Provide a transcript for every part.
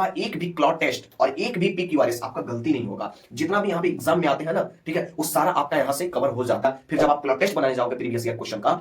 आपका एक भी क्लॉट टेस्ट और एक भी PQRS आपका गलती नहीं होगा। जितना भी यहाँ पे एग्जाम में आते हैं ना, ठीक है, वो सारा आपका यहाँ से कवर हो जाता है। फिर जब आप क्लॉट टेस्ट बनाने जाओगे प्रीवियस ईयर क्वेश्चन का,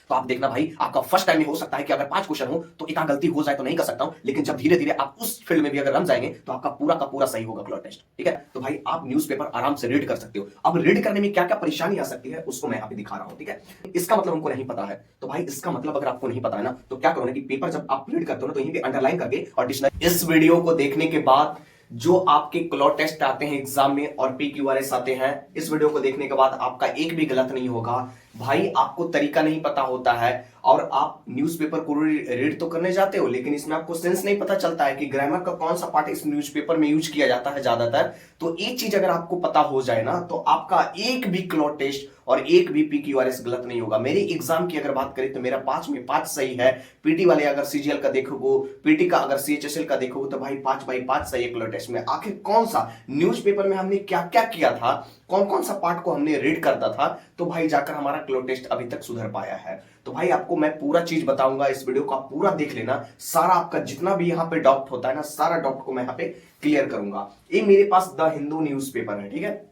तो आप देखना भाई, आपका फर्स्ट टाइम में हो सकता है कि अगर 5 क्वेश्चन हो तो एक गलती हो जाए, तो नहीं कर सकता हूं, लेकिन जब धीरे धीरे आप उस फील्ड में भी अगर रम जाएंगे तो आपका पूरा का पूरा सही होगा क्लॉट टेस्ट। ठीक है, तो भाई आप न्यूज़पेपर आराम से रीड कर सकते हो। अब रीड करने में क्या क्या परेशानी आ सकती है उसको मैं यहाँ पे दिखा रहा हूं। ठीक है, इसका मतलब हमको नहीं पता है, तो भाई इसका मतलब अगर आपको नहीं पता है ना, तो क्या करो ना कि पेपर जब आप रीड करते हो ना, तो यहीं पे अंडरलाइन करके और डिक्शनरी। इस वीडियो को देखने के बाद जो आपके क्लॉट टेस्ट आते हैं एग्जाम में और PQRS आते हैं, इस वीडियो को देखने के बाद आपका एक भी गलत नहीं होगा। भाई आपको तरीका नहीं पता होता है और आप न्यूज़पेपर को रीड तो करने जाते हो, लेकिन इसमें आपको सेंस नहीं पता चलता है कि ग्रामर का कौन सा पार्ट इस न्यूज़पेपर में यूज किया जाता है ज्यादातर। तो एक चीज अगर आपको पता हो जाए ना, तो आपका एक भी क्लॉट टेस्ट और एक भी PQRS गलत नहीं होगा। मेरे एग्जाम की अगर बात करें तो मेरा 5 में 5 सही है। पीटी वाले अगर CGL का देखोगे, पीटी का अगर CHSL का देखोगे, तो भाई 5/5 सही है क्लॉट टेस्ट में। आखिर कौन सा न्यूज़पेपर में हमने क्या क्या किया था, कौन कौन सा पार्ट को हमने रीड करता था, तो भाई जाकर हमारा क्लॉट टेस्ट अभी तक सुधर पाया है। तो भाई आपको मैं पूरा चीज बताऊंगा, इस वीडियो को आप पूरा देख लेना। सारा आपका जितना भी यहाँ पे डाउट होता है ना, सारा डाउट को मैं यहाँ पे क्लियर करूंगा। ये मेरे पास द हिंदू न्यूज़पेपर है। ठीक है,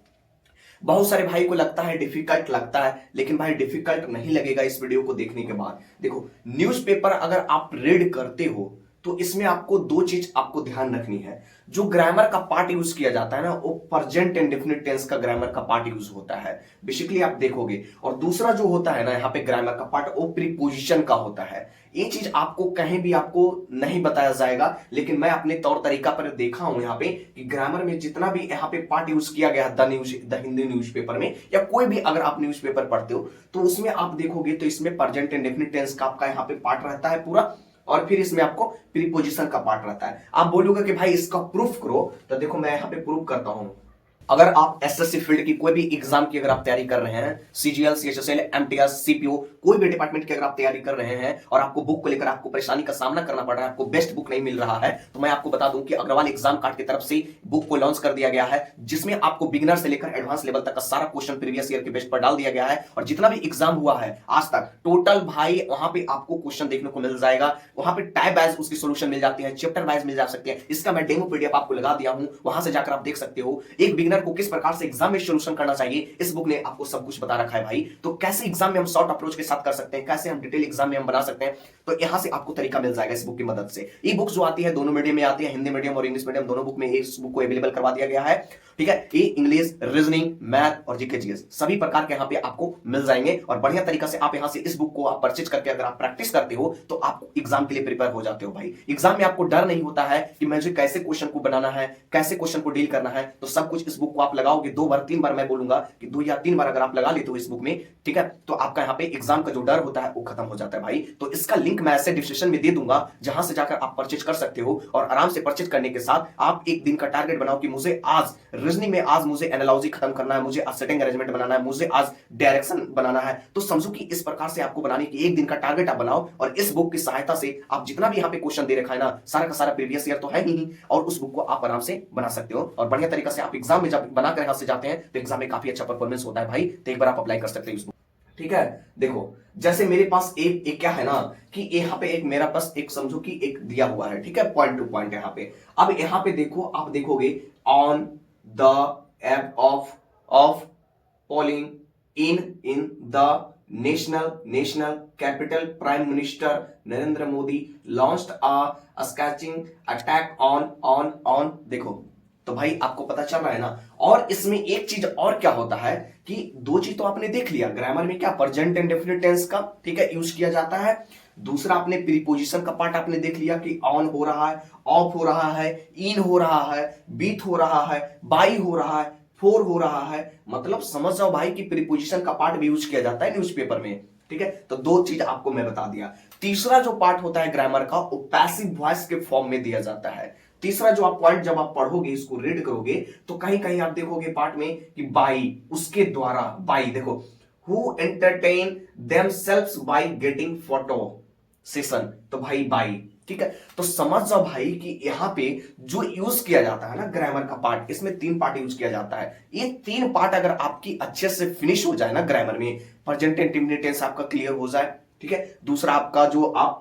बहुत सारे भाई को लगता है डिफिकल्ट लगता है, लेकिन भाई डिफिकल्ट नहीं लगेगा इस वीडियो को देखने के बाद। देखो, न्यूज़पेपर अगर आप रीड करते हो तो इसमें आपको 2 चीज आपको ध्यान रखनी है। जो ग्रामर का पार्ट यूज किया जाता है ना, वो प्रेजेंट इंडेफिनिट टेंस का ग्रामर का पार्ट यूज होता है, बेसिकली आप देखोगे। और दूसरा जो होता है ना यहाँ पे ग्रामर का पार्ट, वो प्रीपोजिशन का होता है। ये चीज आपको कहीं भी आपको नहीं बताया जाएगा, लेकिन मैं अपने तौर तरीका पर देखा हूं यहाँ पे कि ग्रामर में जितना भी यहाँ पे पार्ट यूज किया गया है द हिंदी न्यूज़पेपर में, या कोई भी अगर आप न्यूज़पेपर पढ़ते हो, तो उसमें आप देखोगे तो इसमें प्रेजेंट इंडेफिनिट टेंस का आपका यहाँ पे पार्ट रहता है पूरा, और फिर इसमें आपको प्रीपोजिशन का पार्ट रहता है। आप बोलोगे कि भाई इसका प्रूफ करो, तो देखो मैं यहां पे प्रूफ करता हूं। अगर आप SSC फील्ड की कोई भी एग्जाम की अगर आप तैयारी कर रहे हैं, CGL, CHSL, MTS, CPO, कोई भी डिपार्टमेंट की अगर आप तैयारी कर रहे हैं और आपको बुक को लेकर आपको परेशानी का सामना करना पड़ रहा है, आपको बेस्ट बुक नहीं मिल रहा है, तो मैं आपको बता दूं कि अग्रवाल एग्जाम कार्ड की तरफ से बुक को लॉन्च कर दिया गया है, जिसमें आपको बिगिनर से लेकर एडवांस लेवल तक का सारा क्वेश्चन प्रीवियस ईयर के बेस पर डाल दिया गया है। और जितना भी एग्जाम हुआ है आज तक टोटल, भाई वहां पे आपको क्वेश्चन देखने को मिल जाएगा। वहां पे टाइप वाइज उसकी सोल्यूशन मिल जाती है, चैप्टर वाइज मिल जा सकती है। इसका मैं डेमो PDF आपको लगा दिया हूं, वहां से जाकर आप देख सकते हो एक बिगिनर को किस प्रकार से एग्जाम में सॉल्यूशन करना चाहिए। इस बुक ने आपको सब कुछ बता रखा है भाई। तो कैसे एग्जाम में हम शॉर्ट अप्रोच के साथ कर सकते हैं, कैसे हम डिटेल एग्जाम में हम बना सकते हैं, तो यहां से आपको तरीका मिल जाएगा इस बुक की मदद से। ई बुक जो आती है दोनों मीडियम में आती है, हिंदी मीडियम और इंग्लिश मीडियम दोनों बुक में इस बुक को अवेलेबल करवा दिया गया है। ठीक है, ये इंग्लिश, रीजनिंग, मैथ और जीके जीएस सभी प्रकार के यहाँ पे आपको मिल जाएंगे। और बढ़िया तरीका से आप यहाँ से इस बुक को आप परचेज करके अगर आप प्रैक्टिस करते हो, तो आप एग्जाम के लिए प्रिपेयर हो जाते हो भाई। एग्जाम में आपको डर नहीं होता है कि मुझे कैसे क्वेश्चन को बनाना है, कैसे क्वेश्चन को डील करना है, तो सब कुछ इस बुक को आप लगाओगे 2 बार 3 बार, मैं बोलूंगा कि 2 या 3 बार अगर आप लगा लेते हो इस बुक में, ठीक है, तो आपका यहाँ पे एग्जाम का जो डर होता है वो खत्म हो जाता है भाई। तो इसका लिंक मैं ऐसे डिस्क्रिप्शन में दे दूंगा, जहां से जाकर आप परचेज कर सकते हो। और आराम से परचेज करने के साथ आप एक दिन का टारगेट बनाओ कि मुझे आज रीजनिंग में आज मुझे एनालॉजी खत्म करना है, मुझे आज सेटिंग अरेंजमेंट बनाना है, मुझे आज डायरेक्शन बनाना है। तो समझो कि इस प्रकार से आपको बनाने की एक दिन का टारगेट आप बनाओ, और इस बुक की सहायता से आप जितना भी यहाँ पे क्वेश्चन दे रखा है ना, सारा का सारा प्रीवियस ईयर तो है ही, और उस बुक को आप आराम से बना सकते हो। और बढ़िया तरीका से आप एग्जाम में जब बनाकर यहाँ से जाते हैं, तो एग्जाम में काफी अच्छा परफॉर्मेंस होता है भाई। तो एक बार आप अप्लाई कर सकते हो इस बुक। ठीक है, देखो जैसे मेरे पास एक क्या है ना कि यहाँ पे एक मेरा पास एक समझो कि एक दिया हुआ है, ठीक है, पॉइंट टू पॉइंट यहाँ पे। अब यहाँ पे देखो, आप देखोगे on the above of polling in the national capital, prime minister Narendra Modi launched a sketching attack on देखो, तो भाई आपको पता चल रहा है ना। और इसमें एक चीज और क्या होता है कि 2 चीज तो आपने देख लिया, ग्रामर में क्या प्रेजेंट इंडेफिनिट टेंस का, ठीक है, यूज किया जाता है। दूसरा आपने प्रीपोजिशन का पार्ट आपने देख लिया कि ऑन हो रहा है, ऑफ हो रहा है, इन हो रहा है, बीट हो रहा है, बाई हो रहा है, फोर हो रहा है। मतलब समझ जाओ भाई कि प्रीपोजिशन का पार्ट भी यूज किया जाता है न्यूज़पेपर में। ठीक है, तो 2 चीज आपको मैं बता दिया। तीसरा जो पार्ट होता है ग्रामर का, वो पैसिव वॉइस के फॉर्म में दिया जाता है। तीसरा जो आप पॉइंट जब आप पढ़ोगे, इसको रीड करोगे, तो कहीं कहीं आप देखोगे पार्ट में कि बाई, उसके द्वारा, बाई देखो, who entertain themselves by getting photo session, तो भाई बाई। ठीक है, तो समझ जाओ भाई कि यहां पे जो यूज किया जाता है ना ग्रामर का पार्ट, इसमें 3 पार्ट यूज किया जाता है। ये 3 पार्ट अगर आपकी अच्छे से फिनिश हो जाए ना ग्रामर में, प्रेजेंट इंडेफिनिट टेंस आपका क्लियर हो जाए, ठीक है, दूसरा आपका जो आप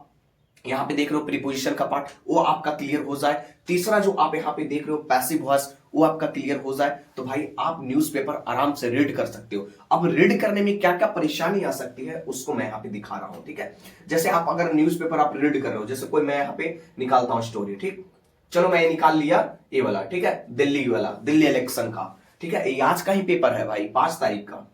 यहाँ पे देख रहे हो प्रीपोजिशन का पार्ट, वो आपका क्लियर हो जाए। तीसरा जो आप यहाँ पे देख रहे हो पैसिव वॉइस, वो आपका क्लियर हो जाए, तो भाई आप न्यूज़पेपर आराम से रीड कर सकते हो। अब रीड करने में क्या क्या परेशानी आ सकती है उसको मैं यहाँ पे दिखा रहा हूं, ठीक है। जैसे आप अगर न्यूज़पेपर आप रीड कर रहे हो, जैसे कोई मैं यहाँ पे निकालता हूं स्टोरी, ठीक, चलो मैं निकाल लिया ये वाला, ठीक है, दिल्ली वाला, दिल्ली इलेक्शन का, ठीक है, ये आज का ही पेपर है भाई, 5 तारीख का।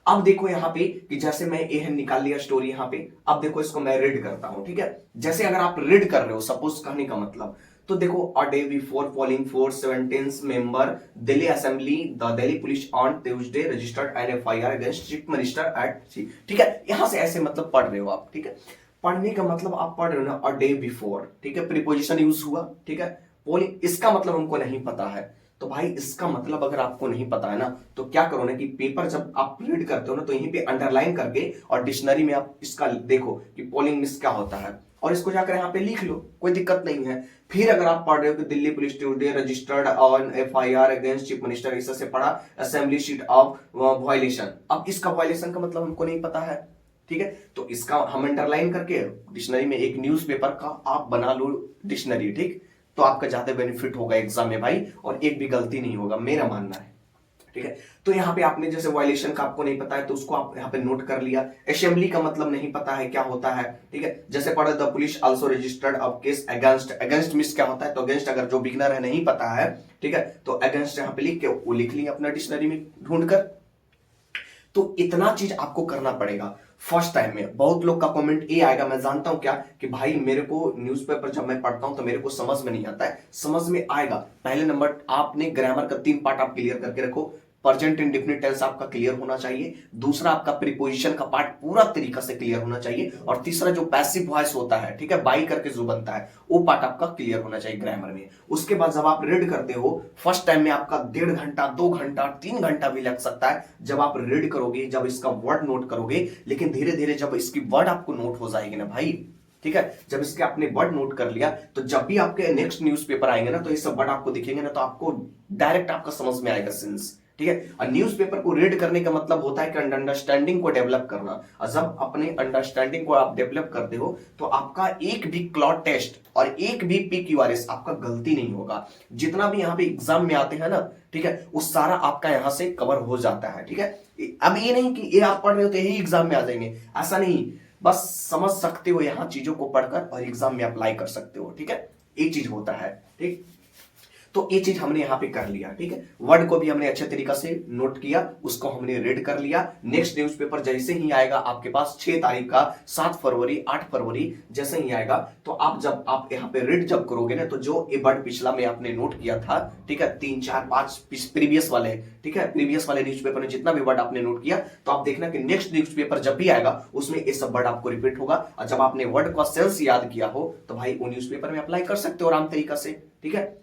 अब देखो यहाँ पे कि जैसे मैं ये निकाल लिया स्टोरी यहाँ पे, अब देखो इसको मैं रीड करता हूं, ठीक है। जैसे अगर आप रीड कर रहे हो, सपोज कहने का मतलब, तो देखो a day before polling for 17 member Delhi assembly the Delhi police on Tuesday registered an FIR against chief minister Atishi, ठीक है। यहां से ऐसे मतलब पढ़ रहे हो आप, ठीक है। पढ़ने का मतलब आप पढ़ रहे हो ना, अ डे बिफोर, ठीक है, प्रीपोजिशन यूज हुआ, ठीक है। पोलिंग, इसका मतलब हमको नहीं पता है, तो भाई इसका मतलब अगर आपको नहीं पता है ना, तो क्या करो ना कि पेपर जब आप रीड करते हो ना, तो यहीं पे अंडरलाइन करके और डिक्शनरी में आप इसका देखो कि पोलिंग मिस क्या होता है, और इसको जाकर यहाँ पे लिख लो, कोई दिक्कत नहीं है। फिर अगर आप पढ़ रहे हो कि Delhi police today registered on FIR against chief minister, इससे से पढ़ा असेंबली शीट ऑफ वायलेशन। अब इसका वायलेशन का मतलब हमको नहीं पता है, ठीक है, तो इसका हम अंडरलाइन करके डिक्शनरी में एक न्यूज़पेपर का आप बना लो डिक्शनरी, ठीक, तो आपका ज्यादा बेनिफिट होगा एग्जाम में भाई, और एक भी गलती नहीं होगा, मेरा मानना है, ठीक है। तो यहाँ पे आपने जैसे वायलेशन का आपको नहीं पता है, तो उसको आप यहाँ पे नोट कर लिया। असेंबली का मतलब नहीं पता है क्या होता है, ठीक है। जैसे पढ़ा the police also registered of case against, against miss क्या होता है, तो अगेंस्ट अगर जो बिगनर है नहीं पता है, ठीक है, तो अगेंस्ट यहाँ पे लिख के वो लिख लिया अपना डिक्शनरी में ढूंढ कर। तो इतना चीज आपको करना पड़ेगा फर्स्ट टाइम में। बहुत लोग का कमेंट ये आएगा, मैं जानता हूं क्या, कि भाई मेरे को न्यूज़पेपर जब मैं पढ़ता हूं तो मेरे को समझ में नहीं आता है। समझ में आएगा। पहले नंबर आपने ग्रामर का 3 पार्ट आप क्लियर करके रखो। प्रेजेंट इंडेफिनिट टेंस आपका क्लियर होना चाहिए। दूसरा आपका प्रीपोजिशन का पार्ट पूरा तरीका से क्लियर होना चाहिए। और तीसरा जो पैसिव वॉइस होता है, ठीक है, बाई करके जो बनता है, वो पार्ट आपका क्लियर होना चाहिए ग्रामर में। उसके बाद जब आप रीड करते हो फर्स्ट टाइम में आपका 1.5 घंटा 2 घंटा 3 घंटा भी लग सकता है जब आप रीड करोगे, जब इसका वर्ड नोट करोगे। लेकिन धीरे धीरे जब इसकी वर्ड आपको नोट हो जाएगी ना भाई, ठीक है, जब इसके आपने वर्ड नोट कर लिया, तो जब भी आपके नेक्स्ट न्यूज़पेपर आएंगे ना, तो ये सब वर्ड आपको दिखेंगे ना, तो आपको डायरेक्ट आपका समझ में आएगा सेंस, ठीक है। और न्यूज़पेपर को रीड करने का मतलब होता है कि अंडरस्टैंडिंग को डेवलप करना। और जब अपने अंडरस्टैंडिंग को आप डेवलप करते हो, तो आपका एक भी क्लॉट टेस्ट और एक भी PQRS आपका गलती नहीं होगा। जितना भी यहाँ पे एग्जाम में आते हैं ना, ठीक है, वो सारा आपका यहां से कवर हो जाता है, ठीक है। अब ये नहीं कि ये आप पढ़ रहे हो तो यही एग्जाम में आ जाएंगे, ऐसा नहीं। बस समझ सकते हो यहाँ चीजों को पढ़कर और एग्जाम में अप्लाई कर सकते हो, ठीक है। एक चीज होता है, ठीक। तो ये चीज हमने यहां पे कर लिया, ठीक है। वर्ड को भी हमने अच्छे तरीका से नोट किया, उसको हमने रीड कर लिया। नेक्स्ट न्यूज़पेपर जैसे ही आएगा आपके पास 6 तारीख का, 7 फरवरी 8 फरवरी जैसे ही आएगा, तो आप जब आप यहाँ पे रीड जब करोगे ना, तो जो ये वर्ड पिछला में आपने नोट किया था, ठीक है, 3 4 5 प्रीवियस वाले, ठीक है, प्रीवियस वाले न्यूज़पेपर में जितना भी वर्ड आपने नोट किया, तो आप देखना कि नेक्स्ट न्यूज़पेपर जब भी आएगा उसमें ये सब वर्ड आपको रिपीट होगा। और जब आपने वर्ड का सेंस याद किया हो, तो भाई वो न्यूज़पेपर में अप्लाई कर सकते हो आराम तरीका से, ठीक है।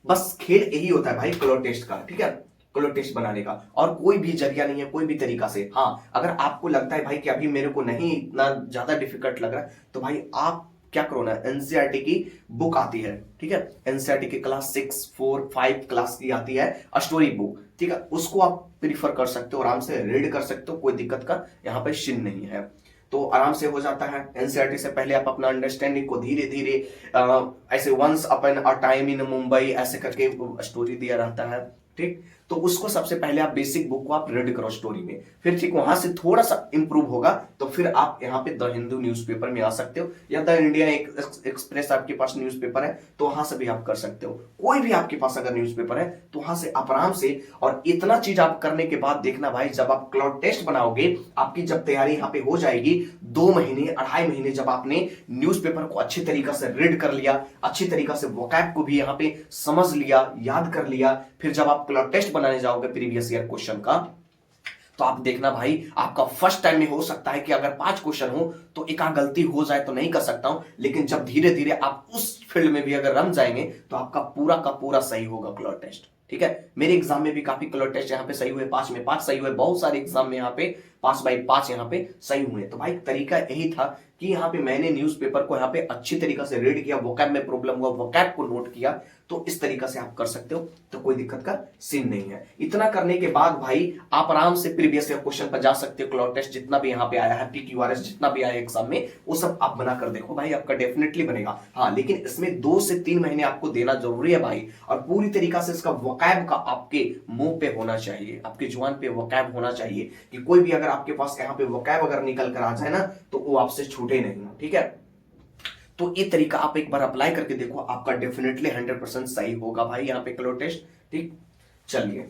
बस खेल यही होता है भाई क्लोट टेस्ट का, ठीक है, क्लोट टेस्ट बनाने का। और कोई भी जरिया नहीं है, कोई भी तरीका से। हाँ, अगर आपको लगता है भाई कि अभी मेरे को नहीं इतना ज्यादा डिफिकल्ट लग रहा है, तो भाई आप क्या करो ना, एनसीईआरटी की बुक आती है, ठीक है, एनसीईआरटी की क्लास 6 4 5 क्लास की आती है स्टोरी बुक, ठीक है, उसको आप प्रीफर कर सकते हो, आराम से रीड कर सकते हो, कोई दिक्कत का यहाँ पे सीन नहीं है। तो आराम से हो जाता है। एनसीईआरटी से पहले आप अपना अंडरस्टैंडिंग को धीरे धीरे ऐसे once upon a time in Mumbai ऐसे करके स्टोरी दिया रहता है, ठीक। तो उसको सबसे पहले आप बेसिक बुक को आप रीड करो स्टोरी में, फिर ठीक वहां से थोड़ा सा इंप्रूव होगा, तो फिर आप यहाँ पे द हिंदू न्यूज़पेपर में आ सकते हो, या द इंडियन एक्सप्रेस आपके पास न्यूज़पेपर है तो वहां से भी आप कर सकते हो। कोई भी आपके पास अगर न्यूज़पेपर है तो वहां से आप आराम से। और इतना चीज आप करने के बाद देखना भाई, जब आप क्लॉट टेस्ट बनाओगे, आपकी जब तैयारी यहाँ पे हो जाएगी, 2 महीने 2.5 महीने जब आपने न्यूज़पेपर को अच्छी तरीका से रीड कर लिया, अच्छी तरीका से वोकैब को भी यहाँ पे समझ लिया, याद कर लिया, फिर जब आप क्लॉट टेस्ट बनाने जाओगे प्रीवियस ईयर क्वेश्चन का, तो आप देखना भाई, आपका फर्स्ट टाइम में हो सकता है कि अगर 5 क्वेश्चन हो तो एक आध गलती हो जाए, तो नहीं कर सकता हूं, लेकिन जब धीरे धीरे आप उस फील्ड में भी अगर रम जाएंगे, तो आपका पूरा का पूरा सही होगा क्लॉट टेस्ट, ठीक है। मेरे एग्जाम में भी काफी क्लॉट टेस्ट यहाँ पे सही हुए, 5 में 5 सही हुए, बहुत सारे एग्जाम में यहाँ पे 5/5 यहाँ पे सही हुए। तो भाई तरीका यही था कि यहाँ पे मैंने न्यूज़पेपर को यहाँ पे अच्छी तरीका से रीड किया, वोकैब में प्रॉब्लम हुआ, वोकैब को नोट किया, तो इस तरीका से आप कर सकते हो, तो कोई दिक्कत का सीन नहीं है। इतना करने के बाद भाई आप आराम से प्रीवियस ईयर क्वेश्चन पर जा सकते हो। क्लॉट टेस्ट जितना भी यहाँ पे आया है, PQRS जितना भी आया एग्जाम में, वो सब आप बना कर देखो भाई, आपका डेफिनेटली बनेगा। हाँ, लेकिन इसमें 2 से 3 महीने आपको देना जरूरी है भाई, और पूरी तरीका से इसका वोकैब का आपके मुंह पे होना चाहिए, आपके जुबान पे वोकैब होना चाहिए, कि कोई भी अगर आपके पास यहाँ पे वोकैब अगर निकल कर आ जाए ना, तो वो आपसे छूटे नहीं। ठीक है, तो ये तरीका आप एक बार अप्लाई करके देखो, आपका डेफिनेटली 100% सही होगा भाई यहाँ पे क्लो टेस्ट। ठीक, चलिए